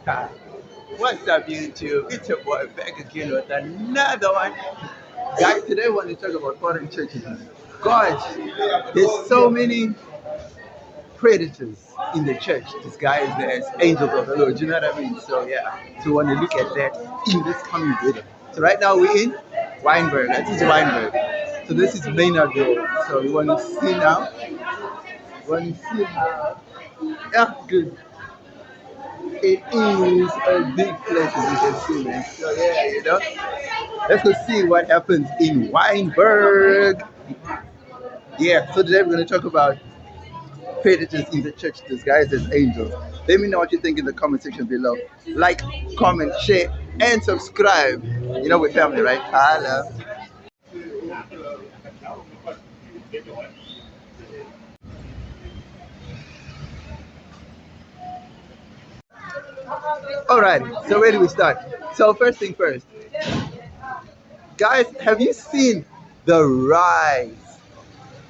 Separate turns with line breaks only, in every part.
What's up, YouTube? It's your boy back again with another one. Guys, today I want to talk about foreign churches. Gosh, there's so many predators in the church disguised as angels of the Lord. You know what I mean? So yeah, so we want to look at that in this coming video. So right now we're in Weinberg. This is Weinberg. So this is Maynard Road. So we want to see now. We want to see how. Yeah, good. It is a big place, as you can see, man. So yeah, let's go see what happens in Weinberg. Yeah, so today we're going to talk about predators in the church disguised as angels. Let me know what you think in the comment section below. Like, comment, share, and subscribe. You know we're family, right? Hello. Alright, so where do we start? So first thing first, guys, have you seen the rise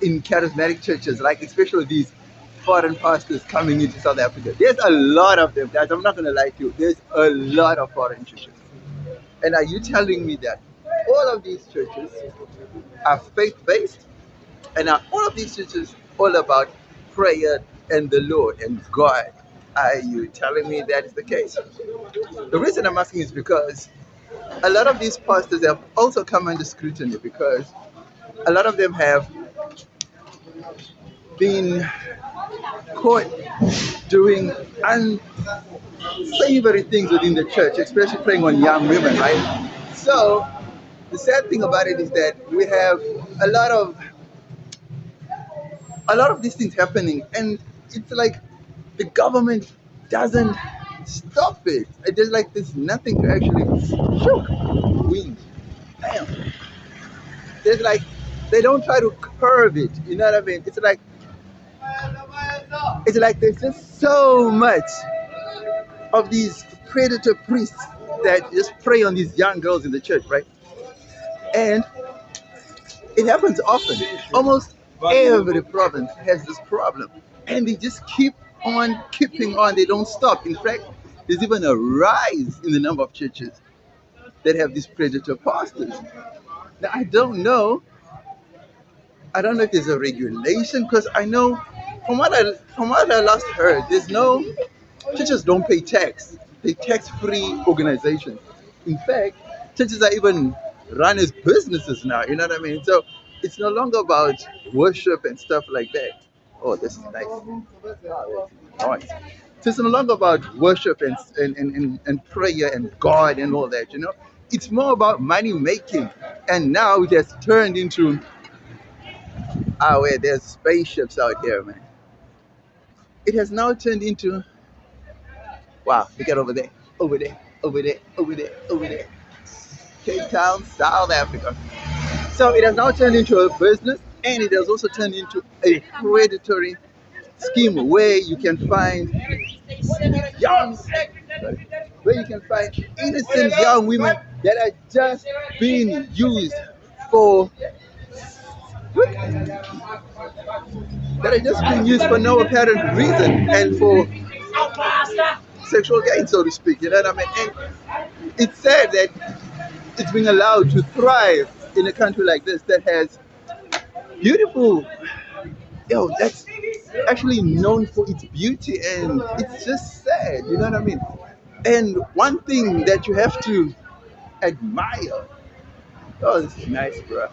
in charismatic churches, like especially these foreign pastors coming into South Africa? There's a lot of them, guys. I'm not gonna lie to you. There's a lot of foreign churches. And are you telling me that all of these churches are faith-based, and are all of these churches all about prayer and the Lord and God? Are you telling me that is the case? The reason I'm asking is because a lot of these pastors have also come under scrutiny, because a lot of them have been caught doing unsavory things within the church, especially preying on young women, right? So the sad thing about it is that we have a lot of these things happening, and it's like the government doesn't stop it. It's like there's nothing to actually win. Damn. There's like they don't try to curb it. You know what I mean? It's like there's just so much of these predator priests that just prey on these young girls in the church, right? And it happens often. Almost every province has this problem, and they just keep on keeping on. They don't stop. In fact, there's even a rise in the number of churches that have these predator pastors. Now, I don't know if there's a regulation, because I know from what I last heard, there's no churches don't pay tax. They tax-free organizations. In fact, churches are even run as businesses now. You know what I mean? So it's no longer about worship and stuff like that. Oh, this is nice. Nice. So it's no longer about worship and prayer and God and all that. It's more about money making, and now it has turned into where there's spaceships out here, man. It has now turned into, wow, look at over there, over there, over there, over there, over there. Cape Town, South Africa. So it has now turned into a business, and it has also turned into a predatory scheme where you can find innocent young women that are just being used for no apparent reason and for sexual gain, so to speak. You know what I mean? And it's sad that it's being allowed to thrive in a country like this that has beautiful, that's actually known for its beauty, and it's just sad. You know what I mean? And one thing that you have to admire. Oh, this is nice, bro.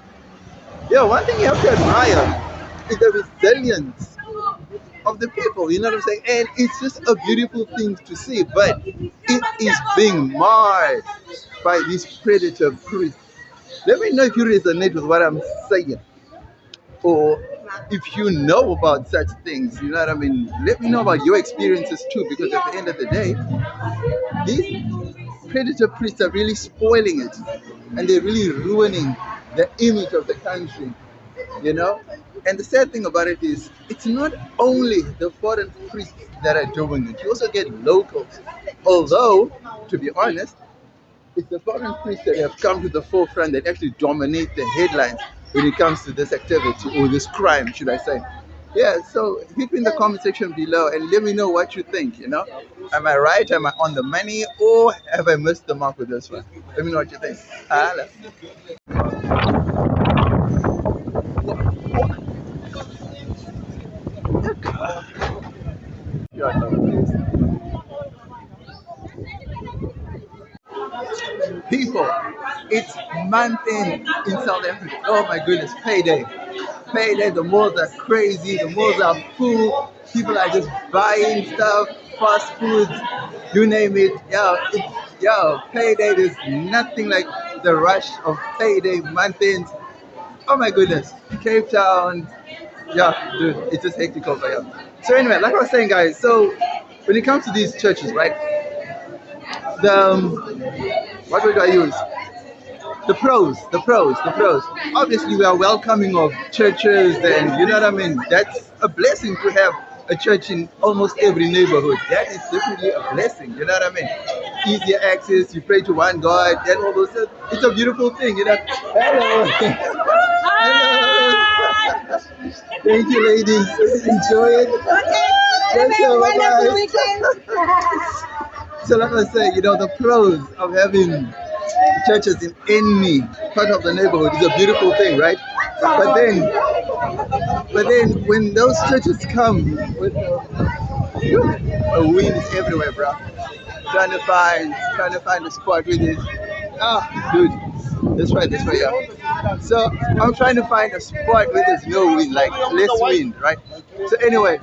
One thing you have to admire is the resilience of the people. You know what I'm saying? And it's just a beautiful thing to see, but it is being marred by these predator priests. Let me know if you resonate with what I'm saying, or if you know about such things. You know what I mean? Let me know about your experiences too, because at the end of the day, these predator priests are really spoiling it, and they're really ruining the image of the country, And the sad thing about it is, it's not only the foreign priests that are doing it. You also get locals. Although, to be honest, it's the foreign priests that have come to the forefront that actually dominate the headlines when it comes to this activity, or this crime, should I say. Yeah, so hit me in the comment section below and let me know what you think, Am I right? Am I on the money? Or have I missed the mark with this one? Let me know what you think. Hello. People, it's month in South Africa. Oh my goodness, payday. Payday, the malls are crazy, the malls are full, people are just buying stuff, fast foods, you name it. Payday, there's nothing like the rush of payday month ends. Oh my goodness, Cape Town, yeah, dude, it's just hectic over here. So anyway, like I was saying, guys, so when it comes to these churches, right, the what word do I use? The pros. Obviously, we are welcoming of churches, and you know what I mean. That's a blessing to have a church in almost every neighborhood. That is definitely a blessing. You know what I mean. Easier access. You pray to one God. Then all of a sudden, it's a beautiful thing. Hello. Hello. Thank you, ladies. Enjoy it.
Okay. Have a wonderful weekend.
So like I was saying, the pros of having churches in any part of the neighborhood is a beautiful thing, right? But then when those churches come with a wind is everywhere, bro. Trying to find a spot with it. Ah, dude, that's right, yeah. So I'm trying to find a spot where there's no wind, like less wind, right? So anyway,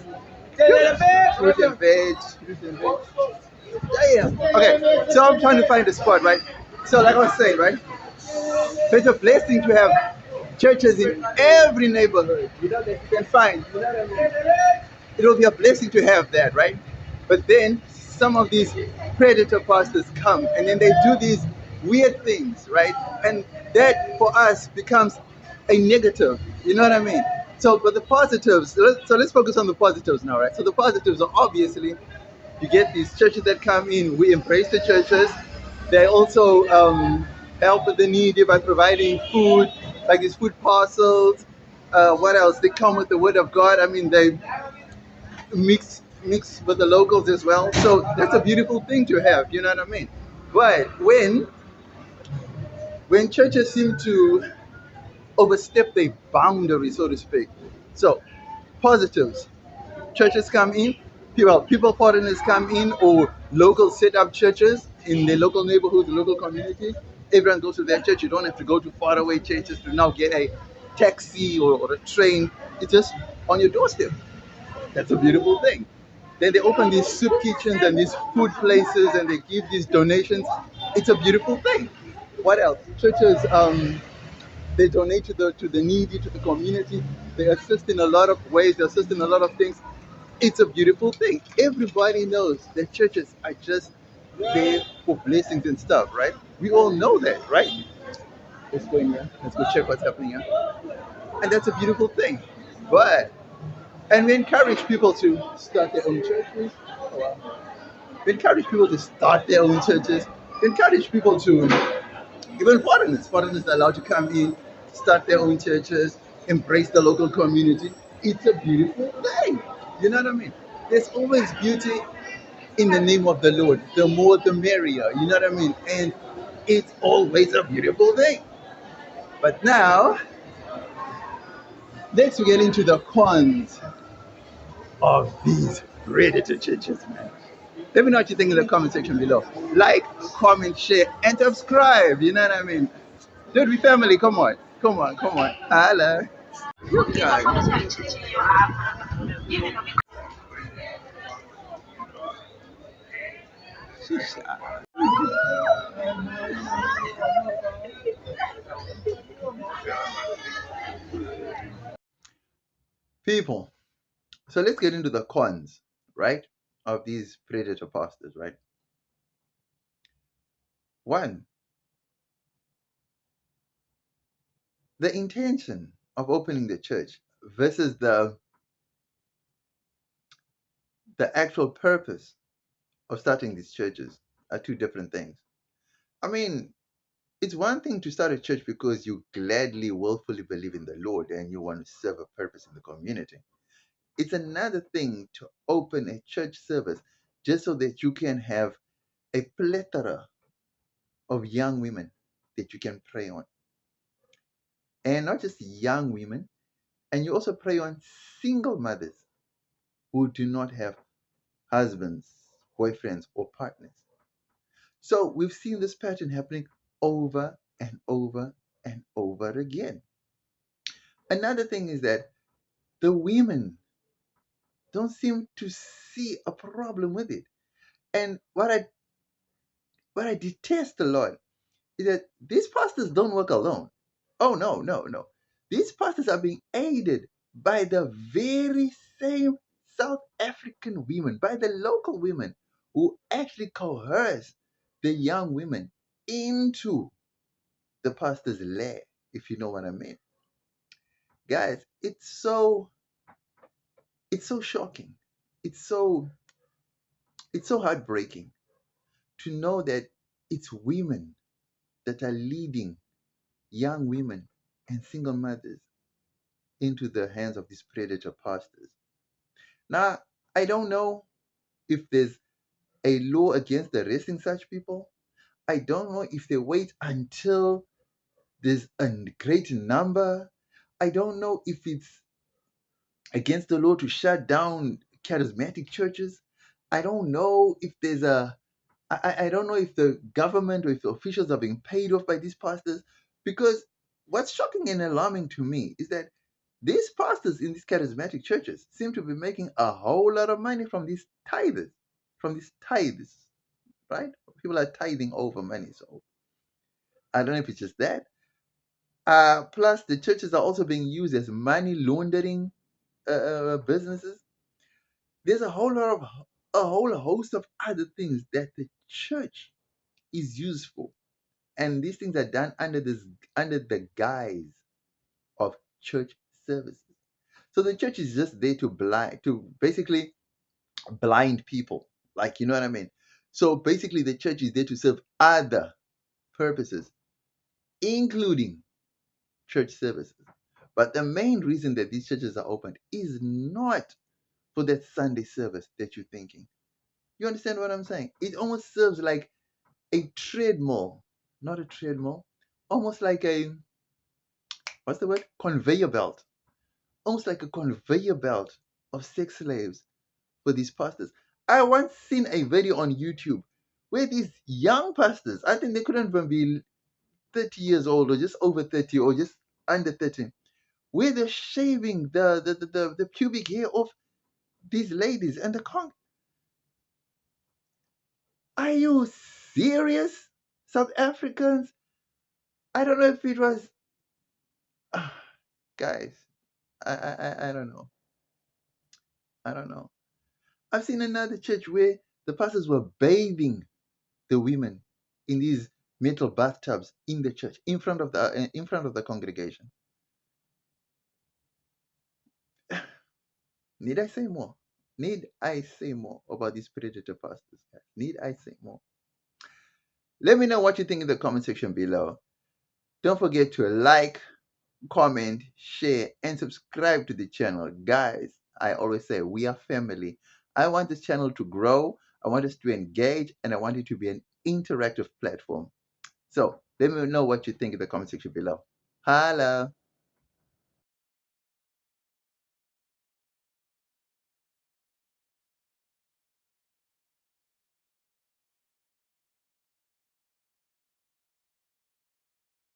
fruit and veg, Damn. Okay, so I'm trying to find a spot, right? So like I was saying, right? So it's a blessing to have churches in every neighborhood, that you can find. It will be a blessing to have that, right? But then some of these predator pastors come and then they do these weird things, right? And that for us becomes a negative. You know what I mean? So, but the positives. So let's focus on the positives now, right? So the positives are obviously you get these churches that come in. We embrace the churches. They also help with the needy by providing food, like these food parcels. What else? They come with the word of God. I mean, they mix with the locals as well. So that's a beautiful thing to have. You know what I mean? But when churches seem to overstep their boundaries, so to speak. So positives. Churches come in, people foreigners come in, or locals set up churches in their local neighborhood, the local community. Everyone goes to their church. You don't have to go to faraway churches to now get a taxi or a train. It's just on your doorstep. That's a beautiful thing. Then they open these soup kitchens and these food places and they give these donations. It's a beautiful thing. What else? Churches, they donate to the needy, to the community. They assist in a lot of ways. They assist in a lot of things. It's a beautiful thing. Everybody knows that churches are just there for blessings and stuff, right? We all know that, right? Let's go in here. Let's go check what's happening here. And that's a beautiful thing. But and we encourage people to start their own churches. Oh, wow. We encourage people to start their own churches. We encourage people to even foreigners are allowed to come in, start their own churches, embrace the local community. It's a beautiful thing. You know what I mean? There's always beauty in the name of the Lord. The more the merrier. You know what I mean? And it's always a beautiful thing. But now, let's get into the cons of these predator churches, man. Let me know what you think in the comment section below. Like, comment, share, and subscribe. You know what I mean? Dude, we family. Come on. Come on. Come on. Holla. Guys. People. So let's get into the cons, right? Of these predator pastors, right? One, the intention of opening the church versus the actual purpose of starting these churches are two different things. I mean, it's one thing to start a church because you gladly, willfully believe in the Lord and you want to serve a purpose in the community. It's another thing to open a church service just so that you can have a plethora of young women that you can pray on. And not just young women, and you also pray on single mothers who do not have husbands, boyfriends, or partners. So we've seen this pattern happening over and over and over again. Another thing is that the women don't seem to see a problem with it. And what I detest a lot is that these pastors don't work alone. Oh no, no, no. These pastors are being aided by the very same South African women, by the local women who actually coerce the young women into the pastor's lair, if you know what I mean. Guys, it's so shocking. It's so it's so heartbreaking to know that it's women that are leading young women and single mothers into the hands of these predator pastors. Now, I don't know if there's a law against arresting such people. I don't know if they wait until there's a great number. I don't know if it's against the law to shut down charismatic churches. I don't know if there's a I don't know if the government or if the officials are being paid off by these pastors, because what's shocking and alarming to me is that these pastors in these charismatic churches seem to be making a whole lot of money from these tithes, right? People are tithing over money, so I don't know if it's just that. Plus, the churches are also being used as money laundering businesses. There's a whole host of other things that the church is used for, and these things are done under the guise of church services. So the church is just there to basically blind people, like, you know what I mean. So basically, the church is there to serve other purposes, including church services. But the main reason that these churches are opened is not for that Sunday service that you're thinking. You understand what I'm saying? It almost serves like a treadmill, not a treadmill, almost like a, what's the word? Conveyor belt. Almost like a conveyor belt of sex slaves for these pastors. I once seen a video on YouTube where these young pastors, I think they couldn't even be 30 years old or just over 30 or just under 30, where they're shaving the pubic hair off these ladies and are you serious? South Africans? I don't know if it was guys. I don't know. I don't know. I've seen another church where the pastors were bathing the women in these metal bathtubs in the church in front of the congregation. Need I say more? Need I say more about these predator pastors? Guys? Need I say more? Let me know what you think in the comment section below. Don't forget to like, comment, share, and subscribe to the channel. Guys, I always say we are family. I want this channel to grow. I want us to engage, and I want it to be an interactive platform. So let me know what you think in the comment section below. Holla!